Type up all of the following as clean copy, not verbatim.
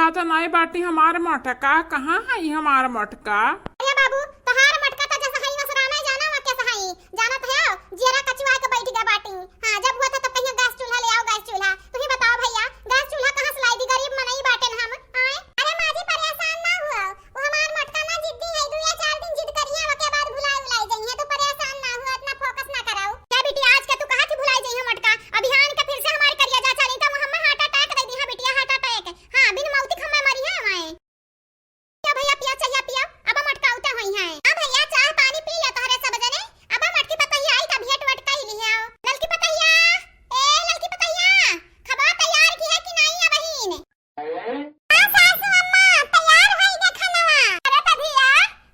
दिखाता नहीं बाटी हमार मटका। कहाँ है ये हमार मटका? अरे बाबू तहार मटका त जैसा हई नसराना जाना वा कैसा हई जानत है जीरा कचवा के बैठ गया बाटी। हां जब हुआ था तब कहिया गैस चूल्हा ले आओ गैस चूल्हा। तुही बताओ भैया गैस चूल्हा कहां से लाई दी? गरीब मनई बाटे हम आए। अरे माजी परेशान ना हुआ, वो हमार मटका ना जिद्दी है, 2 या 4 दिन जिद करिए ओके बाद भुला जाइए। तो परेशान ना हुआ, इतना फोकस ना कराओ। क्या बेटी आज के तू कहा थी भुलाई जाइए मटका? अभियान के फिर से हमार करिया जा चली त हम हार्ट अटैक दे दी। हां बेटिया हार्ट अटैक। हां बिन मौती खम्मा मरी है हमारे। क्या भैया पिया चाहिए पिया अब मटका उठा होई है। अब भैया चाय पानी पी ले तोहरे सब जने। अब मटकी पतैया आई का भेट वटका ही लिया। ललकी पतैया ए ललकी पतैया खबा तैयार की है कि नहीं है बहिन? हां सासू अम्मा तैयार है देखा नवा। अरे तभिया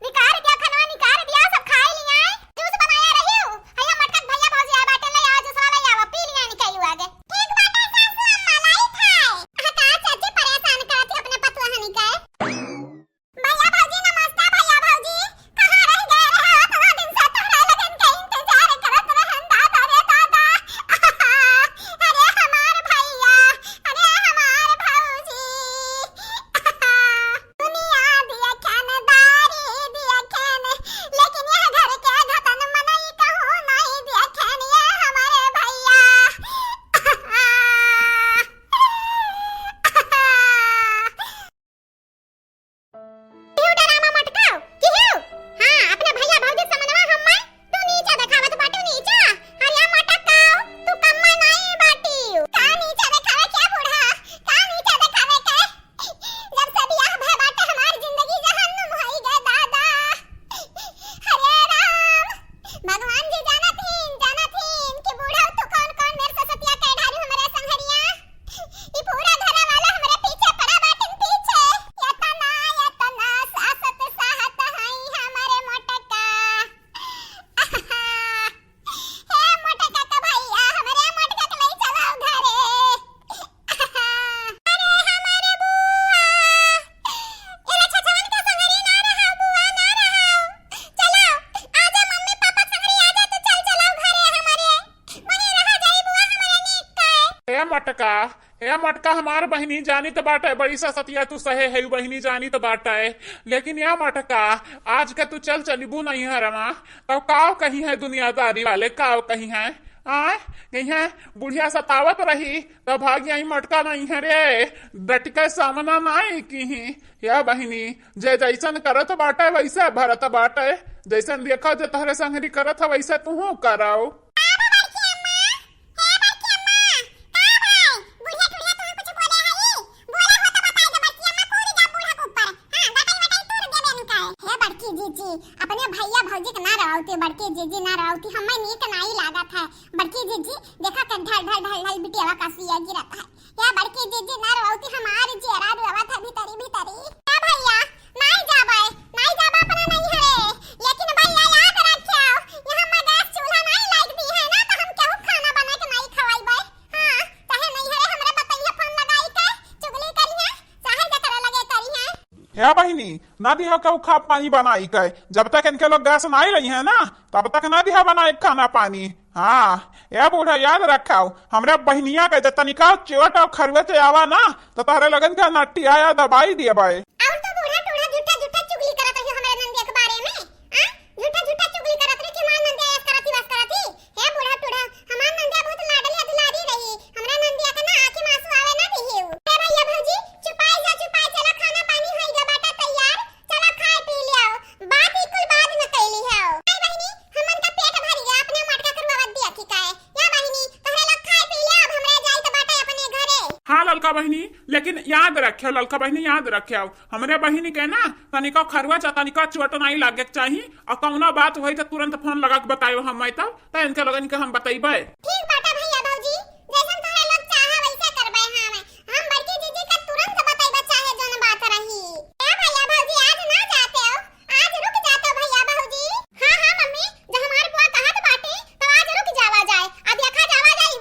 निकार दिया खनवा निकार दिया सब खाए लिया। जूस बनाया रही हूं हैया मटका भैया भौजी आ बाटे ले आओ जूस वाला आवा पी लिया निकलू आगे। ठीक बाटे सासू अम्मा लाई खाए। का चाची परेशान करती अपने पतुआ हनी का। भैया भौजी नमस्ते। भैया भौजी कहां रह गए रहे? 8 दिन से तोहरा लगन के इंतजार करत रहन दादा रे दादा। अरे हमार भैया अरे हमार भौजी दुनिया दिया खानदारी दिया खान लेकिन यह घर के घटन मनई कहूं नहीं दिया खान ये हमारे भैया। क्यों डरामा मटकाओ क्यों? हां अपने भैया भौजी समनवा हम्मा तू नीचे देखावत बाटू नीचे। अरे मटकाओ तू कम्मा नहीं बाटी का नीचे देखावे क्या बूढ़ा का नीचे देखावे के? जब से बियाह भय बाटे हमार जिंदगी जहन्नुम होई गए दादा। हरे राम भगवान जी जानत हिन कि बूढ़ा तू कौन कौन मेरे से सतिया के ढारी हमरे संघरिया। ई पूरा घर वाला हमरे पीछे पड़ा बाटन पीछे। यतना सासत साहत हई हमारे मोटका। हे मोटका का भैया हमरे मोटका के ले चलाओ घरे। अरे हमारे बुआ एला छछवन का संगरी ना रहा बुआ ना रहा। चलो आजा मम्मी पापा संगरी आजा तो चल चलाओ घरे हमारे वहीं रह जाई बुआ हमारे नीक का। ए मटका हमार बहिनी जानी तो बाटा है बड़ी सा सतिया तू सहे है बहिनी जानी तो बाटा है। लेकिन या मटका आज के तू चल चलीबू नहीं है रमा तब काव कहीं है दुनियादारी वाले काव कहीं है आए कहीं है बुढ़िया सतावत रही तब भाग्य आई मटका नहीं है रे डटके सामना नहीं की या बहिनी जे जैसन करत बाटा वैसे भरत बाटे जैसन देखो जो तहरे संगरी करत है वैसे तू कराओ। अपने भैया भौजी के ना रवावती बड़की जीजी ना रवावती हमें नीक नहीं लागत है। बड़की जीजी देखा कर ढल ढल ढल ढल बिटिया का सुइया गिरत है। या बड़की जीजी ना रवावती हमारी चेहरा रुआवत है भीतरी भीतरी। क्या भैया नहीं जाबे अपना नहीं है लेकिन भैया याद रखियो यहां में गैस चूल्हा नहीं लाइक दी है ना तो हम केहू खाना बना के नहीं खवाइबे। हां चाहे नहीं है हमरे बताइए फोन लगाई के चुगली करिए चाहे जकरा लगे करिए। या बहिनी ना दिहा का खा पानी बनाई के जब तक इनके लोग गैस नहीं रही है ना तब तक ना दिहा बनाए खाना पानी। हाँ या बूढ़ा याद रखाओ हमरे बहनिया के जतनिका चोट और खरवे से आवा ना तो तारे लगन का नट्टी आया दबाई दिए भाई। और तो बूढ़ा टूढ़ा झूठा चुगली करत है हमरे नंदिया के बारे में। हां झूठा चुगली करत रे कि हमार नंदिया ऐस करती बस करती। हे बूढ़ा टूढ़ा हमार नंदिया बहुत लाडली दुलारी रही हमरे नंदिया के ना आंखी में आंसू आवे ना दिहियो। हे भैया भौजी चुपाई चलो खाना पानी होई गा बाटा तैयार चलो खाए पी लियो बात ही कुल बात न कैली है। नहीं बहिनी हमन का पेट भर गया अपने मटका करवावत दिया की काए। या बहिनी तोहरे लोग खाए पी ले अब हमरे जाई तो बाटा अपने घरे। हाँ ललका बहिनी लेकिन याद रखियो ललका बहिनी याद रखियो हमरे बहिनी के ना तनिका खरवा चा तनिका चोट नहीं लागे चाहिए और कौनो बात होई तो तुरंत फोन लगा के बताइयो हम तब इनके लगन के हम बताइबे। ठीक बाटा भैया भौजी जैसन तोहरे लोग चाहे वैसे करबे। हम बड़की जीजी का तुरंत बताइबे चाहे जोन बात रही। ए भैया भौजी आज ना जाते हो आज रुक जाते हो भैया भौजी। हां मम्मी जब हमार बुआ कहत बाटी तो आज रुक जावा जाए। अब देखा जावा जाए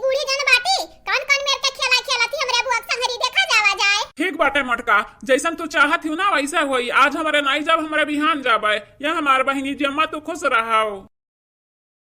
बूढ़ी जन बाटी कौन कौन मेरे के खेलती हमरे बुआ संगरी देखा जावा जाए। ठीक बाटे मटका जैसन तू चाहत हो ना वैसे होई आज हमारे नहीं जब हमारे बिहान जाबे या हमार बहिनी जम्मा तू खुश रहो।